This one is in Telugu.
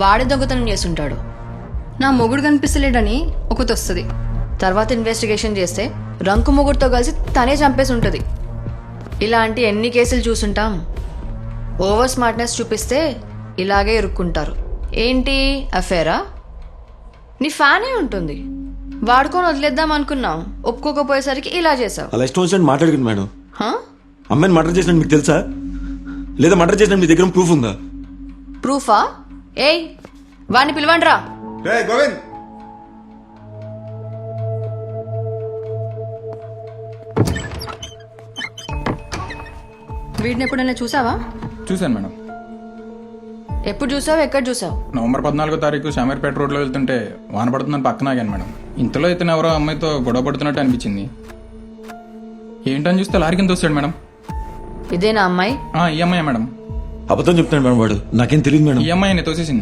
వాడే దొంగతనం చేస్తుంటాడు. నా మొగుడు కనిపిస్తలేడని ఒకటి వస్తుంది. తర్వాత ఇన్వెస్టిగేషన్ చేస్తే రంకు మొగుడుతో కలిసి తనే చంపేసి ఉంటుంది. ఇలాంటి ఎన్ని కేసులు చూసుంటాం. ఓవర్ స్మార్ట్నెస్ చూపిస్తే ఇలాగే ఇరుక్కుంటారు. ఏంటి అఫేరా? నీ ఫ్యానే ఉంటుంది, వాడుకొని వదిలేద్దాం అనుకున్నావు, ఒప్పుకోకపోయేసరికి ఇలా చేసావు. అలా ఇష్టం వచ్చినట్టు మాట్లాడుకుంది మేడం. హా? అమ్మాయిని మర్డర్ చేసినట్టు మీకు తెలుసా? లేదా మర్డర్ చేసినట్టు మీ దగ్గర ప్రూఫ్ ఉందా? ప్రూఫా? ఏయ్ వాడిని పిలవండిరా. గోవింద్, వీడిని ఎప్పుడైనా చూసావా? చూశాను మేడం. ఎప్పుడు చూసావు, ఎక్కడ చూసావు? నవంబర్ 14వ తారీఖు శామీర్పేట రోడ్లో వెళ్తుంటే వాన పడుతుందని పక్కన ఆగాను మేడం. ఇంతలో ఇతను ఎవరో అమ్మాయితో గొడవ పడుతున్నట్టు అనిపించింది. ఏంటని చూస్తే లారీ కింద వస్తాడు మేడం. ఇదేనా అమ్మాయి? ఈ అమ్మాయి మేడం. అబద్ధం చెప్తాను మేడం. వాడు నాకేం తెలియదు మేడం. ఈ అమ్మాయిని తోసేసింది.